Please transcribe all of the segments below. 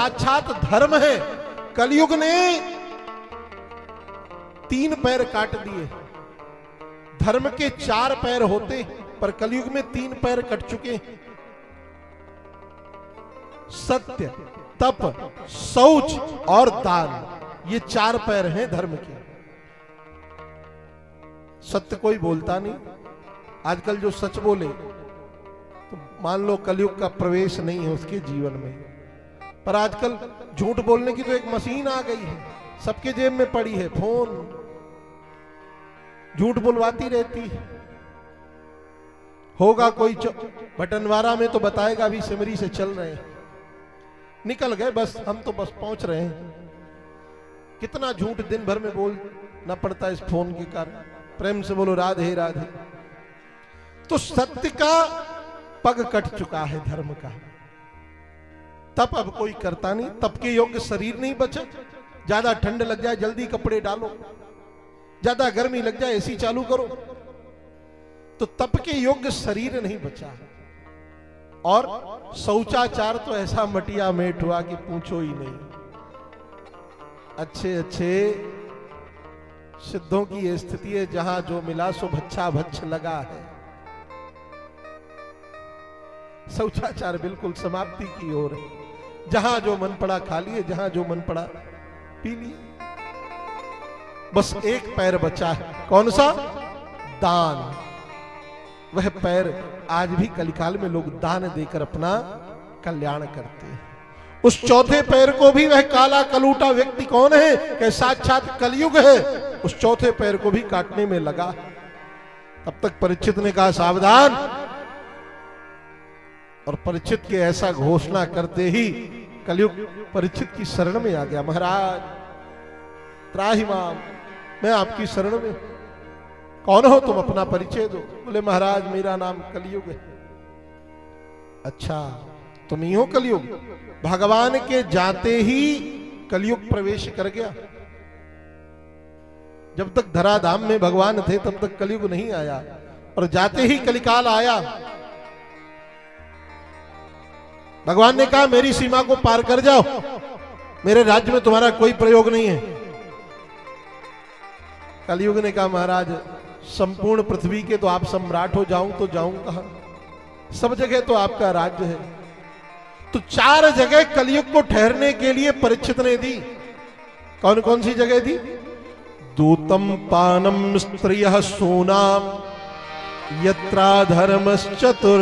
साक्षात धर्म है। कलयुग ने 3 पैर काट दिए। धर्म के 4 पैर होते, पर कलयुग में 3 पैर कट चुके हैं। सत्य, तप, शौच और दान, ये 4 पैर हैं धर्म के। सत्य कोई बोलता नहीं। आजकल जो सच बोले तो मान लो कलयुग का प्रवेश नहीं है उसके जीवन में। पर आजकल झूठ बोलने की तो एक मशीन आ गई है, सबके जेब में पड़ी है, फोन, झूठ बुलवाती रहती है। होगा कोई बटनवारा में तो बताएगा अभी सिमरी से चल रहे हैं, निकल गए बस, हम तो बस पहुंच रहे हैं। कितना झूठ दिन भर में बोलना पड़ता है इस फोन के कारण। प्रेम से बोलो राधे राधे। तो सत्य का पग कट चुका है धर्म का। तप अब कोई करता नहीं, तप के योग्य शरीर नहीं बचा। ज्यादा ठंड लग जाए जल्दी कपड़े डालो, ज्यादा गर्मी लग जाए एसी चालू करो, तो तप के योग्य शरीर नहीं बचा। और शौचाचार तो ऐसा मटिया मेट हुआ कि पूछो ही नहीं। अच्छे अच्छे सिद्धों की ये स्थिति है, जहां जो मिला सो भच्छा भच्छ लगा है। शौचाचार बिल्कुल समाप्ति की ओर है। जहां जो मन पड़ा खा लिए, जहां जो मन पड़ा पी लिए। बस एक पैर बचा है, कौन सा? दान। वह पैर आज भी कलिकाल में लोग दान देकर अपना कल्याण करते हैं। उस चौथे पैर को भी वह काला कलूटा व्यक्ति कौन है कि साक्षात कलयुग है, उस चौथे पैर को भी काटने में लगा। तब तक परीक्षित ने कहा सावधान। और परीक्षित के ऐसा घोषणा करते ही कलयुग परीक्षित की शरण में आ गया। महाराज त्राहि माम, मैं आपकी शरण में। कौन हो तुम, अपना परिचय दो। बोले महाराज मेरा नाम कलयुग है। अच्छा तुम ही हो कलयुग? भगवान के जाते ही कलयुग प्रवेश कर गया। जब तक धराधाम में भगवान थे तब तक कलयुग नहीं आया, और जाते ही कलिकाल आया। भगवान ने कहा मेरी सीमा को पार कर जाओ, मेरे राज्य में तुम्हारा कोई प्रयोग नहीं है। कलयुग ने कहा महाराज संपूर्ण पृथ्वी के तो आप सम्राट हो, जाऊं तो जाऊं कहां? सब जगह तो आपका राज्य है। तो 4 जगह कलयुग को ठहरने के लिए परीक्षित ने दी। कौन कौन सी जगह दी? दूतम पानम स्त्रियः सूनाम यत्रा धर्मश्चतुर्विधा।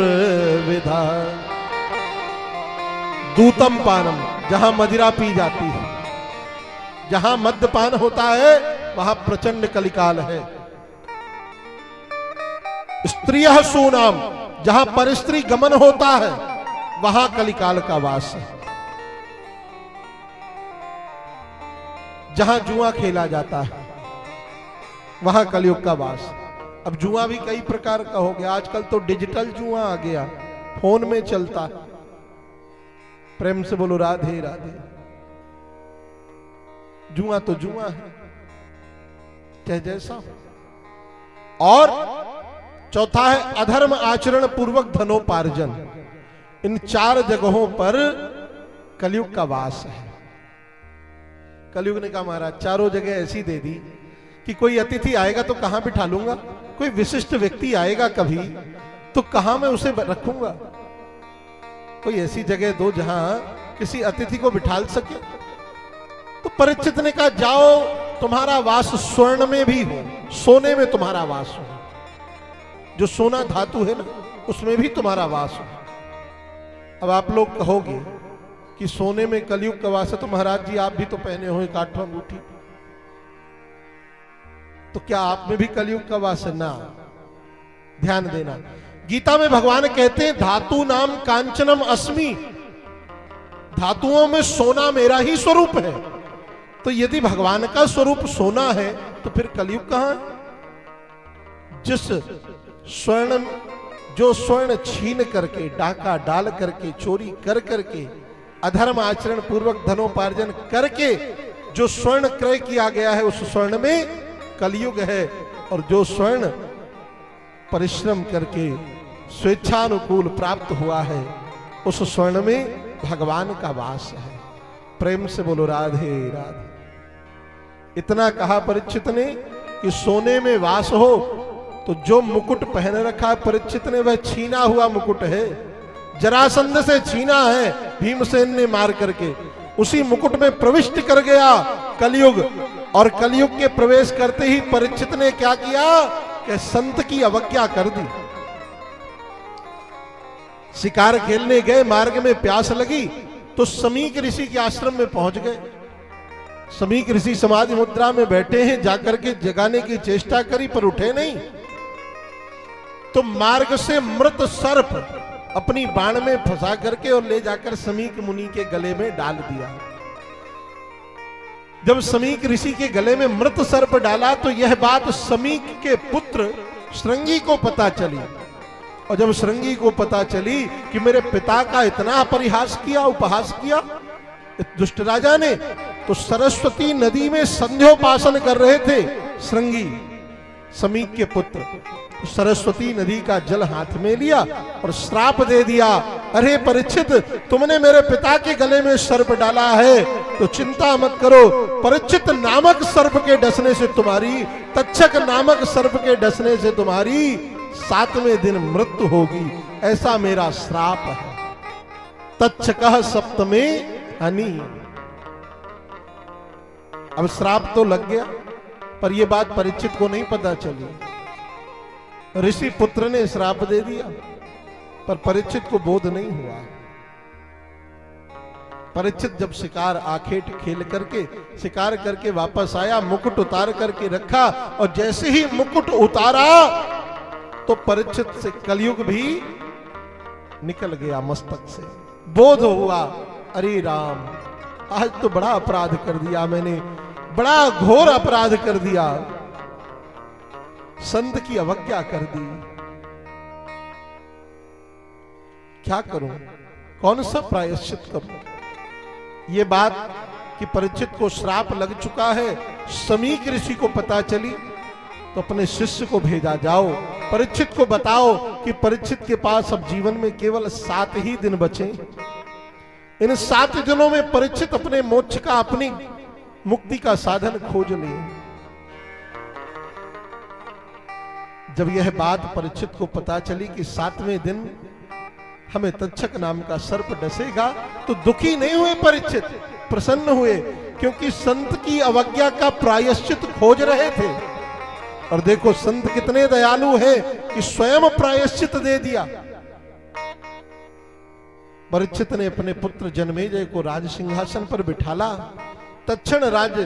दूतम पानम, जहां मदिरा पी जाती है, जहां मद्यपान होता है वहां प्रचंड कलिकाल है। स्त्रियः सूनाम, जहां परस्त्री गमन होता है वहां कलिकाल का वास है। जहां जुआ खेला जाता है वहां कलयुग का वास। अब जुआ भी कई प्रकार का हो गया। आजकल तो डिजिटल जुआ आ गया, फोन में चलता है। प्रेम से बोलो राधे राधे। जुआ तो जुआ है, चाहे जैसा हो। और चौथा है अधर्म आचरण पूर्वक धनोपार्जन। इन 4 जगहों पर कलयुग का वास है। कलयुग ने कहा महाराज चारों जगह ऐसी दे दी कि कोई अतिथि आएगा तो कहां बिठा लूंगा, कोई विशिष्ट व्यक्ति आएगा कभी तो कहां मैं उसे रखूंगा। कोई ऐसी जगह दो जहां किसी अतिथि को बिठाल सके। तो परीक्षित ने कहा जाओ, तुम्हारा वास स्वर्ण में भी हो, सोने में तुम्हारा वास हो। जो सोना धातु है ना उसमें भी तुम्हारा वास हो। अब आप लोग कहोगे कि सोने में कलयुग का वास है, तो महाराज जी आप भी तो पहने हो एक 8वां अंगूठी, तो क्या आप में भी कलयुग का वास है? ना। ध्यान देना, गीता में भगवान कहते हैं धातु नाम कांचनम अस्मि, धातुओं में सोना मेरा ही स्वरूप है। तो यदि भगवान का स्वरूप सोना है तो फिर कलयुग कहां है? जो स्वर्ण छीन करके, डाका डाल करके, चोरी कर करके, अधर्म आचरण पूर्वक धनोपार्जन करके जो स्वर्ण क्रय किया गया है उस स्वर्ण में कलयुग है। और जो स्वर्ण परिश्रम करके स्वेच्छानुकूल प्राप्त हुआ है उस स्वर्ण में भगवान का वास है। प्रेम से बोलो राधे राधे। इतना कहा परीक्षित ने कि सोने में वास हो तो जो मुकुट पहन रखा है परीक्षित ने वह छीना हुआ मुकुट है, जरासंध से छीना है भीमसेन ने मार करके, उसी मुकुट में प्रविष्ट कर गया कलयुग। और कलयुग के प्रवेश करते ही परीक्षित ने क्या किया कि संत की अवज्ञा कर दी। शिकार खेलने गए, मार्ग में प्यास लगी तो समीक ऋषि के आश्रम में पहुंच गए। समीक ऋषि समाधि मुद्रा में बैठे हैं, जाकर के जगाने की चेष्टा करी पर उठे नहीं। तो मार्ग से मृत सर्प अपनी बाण में फंसा करके और ले जाकर समीक मुनि के गले में डाल दिया। जब समीक ऋषि के गले में मृत सर्प डाला तो यह बात समीक के पुत्र श्रृंगी को पता चली। और जब श्रृंगी को पता चली कि मेरे पिता का इतना परिहास किया, उपहास किया दुष्ट राजा ने, तो सरस्वती नदी में संध्योपासन कर रहे थे श्रृंगी समीक के पुत्र। सरस्वती नदी का जल हाथ में लिया और श्राप दे दिया, अरे परीक्षित तुमने मेरे पिता के गले में सर्प डाला है तो चिंता मत करो, परीक्षित नामक सर्प के डसने से तुम्हारी, तक्षक नामक सर्प के डसने से तुम्हारी 7वें दिन मृत्यु होगी, ऐसा मेरा श्राप है। तक्षकः सप्तमे हनि। अब श्राप तो लग गया पर यह बात परीक्षित को नहीं पता चली। ऋषि पुत्र ने श्राप दे दिया पर परीक्षित को बोध नहीं हुआ। परीक्षित जब शिकार आखेट खेल करके शिकार करके वापस आया, मुकुट उतार करके रखा और जैसे ही मुकुट उतारा तो परीक्षित से कलयुग भी निकल गया मस्तक से। बोध हुआ, अरे राम आज तो बड़ा अपराध कर दिया मैंने, बड़ा घोर अपराध कर दिया, संत की अवज्ञा कर दी, क्या करूं, कौन सा प्रायश्चित करूं। यह बात कि परीक्षित को श्राप लग चुका है समीक ऋषि को पता चली तो अपने शिष्य को भेजा, जाओ परीक्षित को बताओ कि परीक्षित के पास अब जीवन में केवल 7 ही दिन बचे। इन 7 दिनों में परीक्षित अपने मोक्ष का, अपनी मुक्ति का साधन खोज ले। जब यह बात परीक्षित को पता चली कि 7वें दिन हमें तक्षक नाम का सर्प डसेगा तो दुखी नहीं हुए परीक्षित, प्रसन्न हुए, क्योंकि संत की अवज्ञा का प्रायश्चित खोज रहे थे। और देखो संत कितने दयालु हैं कि स्वयं प्रायश्चित दे दिया। परीक्षित ने अपने पुत्र जन्मेजय को राज सिंहासन पर बिठाला, तत्क्षण राज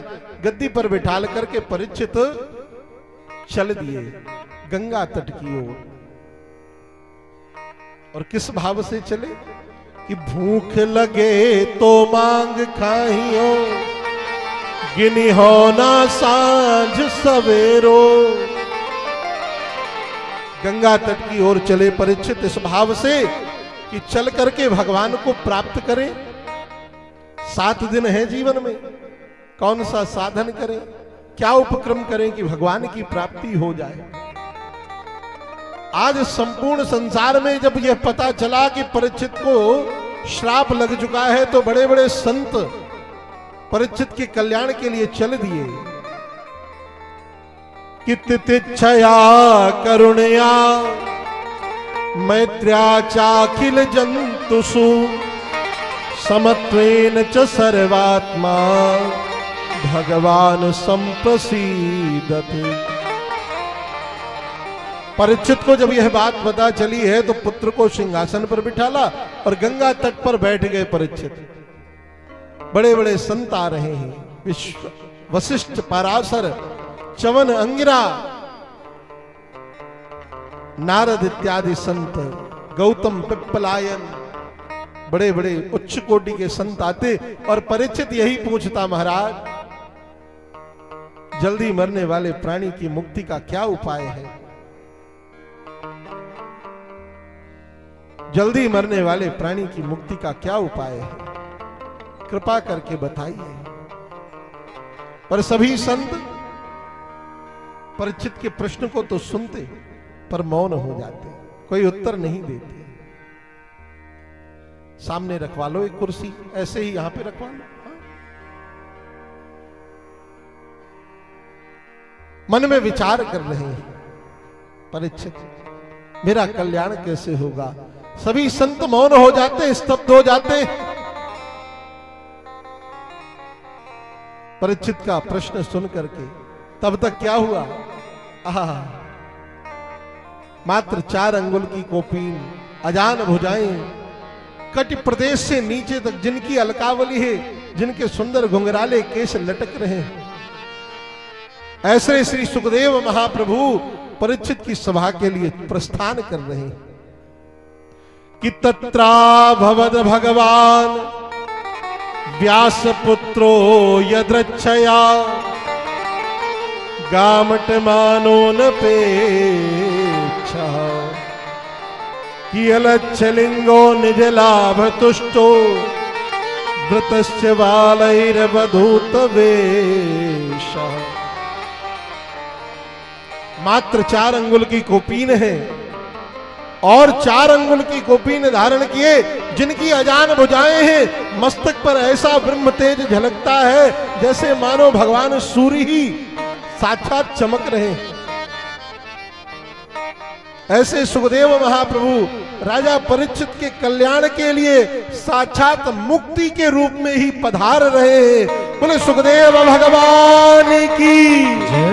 गद्दी पर बिठाल करके परीक्षित चल दिए गंगा तट की ओर। और किस भाव से चले कि भूख लगे तो मांग खाइयो, गिनी हो ना सांझ सवेरो। गंगा तट की ओर चले परीक्षित इस भाव से कि चल करके भगवान को प्राप्त करें। 7 दिन है जीवन में, कौन सा साधन करें, क्या उपक्रम करें कि भगवान की प्राप्ति हो जाए। आज संपूर्ण संसार में जब यह पता चला कि परीक्षित को श्राप लग चुका है तो बड़े बड़े संत परीक्षित के कल्याण के लिए चल दिए। कि तितिच्छया करुणया मैत्र्या चाखिल जंतुषु समत्वेन च सर्वात्मा भगवान संप्रसीदति। परीक्षित को जब यह बात पता चली है तो पुत्र को सिंहासन पर बिठाला और गंगा तट पर बैठ गए परीक्षित। बड़े बड़े संत आ रहे हैं, विश्व वशिष्ठ, पराशर, च्यवन, अंगिरा, नारद इत्यादि संत, गौतम, पिप्पलायन, बड़े बड़े उच्च कोटि के संत आते और परीक्षित यही पूछता, महाराज जल्दी मरने वाले प्राणी की मुक्ति का क्या उपाय है, जल्दी मरने वाले प्राणी की मुक्ति का क्या उपाय है, कृपा करके बताइए। पर सभी संत परीक्षित के प्रश्न को तो सुनते पर मौन हो जाते, कोई उत्तर नहीं देते। सामने रखवा लो एक कुर्सी, ऐसे ही यहां पे रखवा लो, मन में विचार कर रहे हैं, परीक्षित मेरा कल्याण कैसे होगा। सभी संत मौन हो जाते, स्तब्ध हो जाते। परीक्षित का प्रश्न सुन करके तब तक क्या हुआ, मात्र 4 अंगुल की कोपीन, अजान भुजाएं, कटि प्रदेश से नीचे तक जिनकी अलकावली है, जिनके सुंदर घुंघराले केश लटक रहे हैं, ऐसे श्री सुखदेव महाप्रभु परीक्षित की सभा के लिए प्रस्थान कर रहे हैं कि तत्रा भवद भगवान व्यास पुत्रो यदृच्छया गामटमानो न पेक्षा कियलच्छलिंगो निज लाभ तुष्टो वृतस्य बालैर्वधूत वेशा। मात्र 4 अंगुल की कोपीन है और 4 अंगुल की कोपीन धारण किए, जिनकी अजान भुजाएं हैं, मस्तक पर ऐसा ब्रह्म तेज झलकता है जैसे मानो भगवान सूर्य ही साक्षात चमक रहे हैं। ऐसे सुखदेव महाप्रभु राजा परीक्षित के कल्याण के लिए साक्षात मुक्ति के रूप में ही पधार रहे हैं। बोले सुखदेव भगवान की।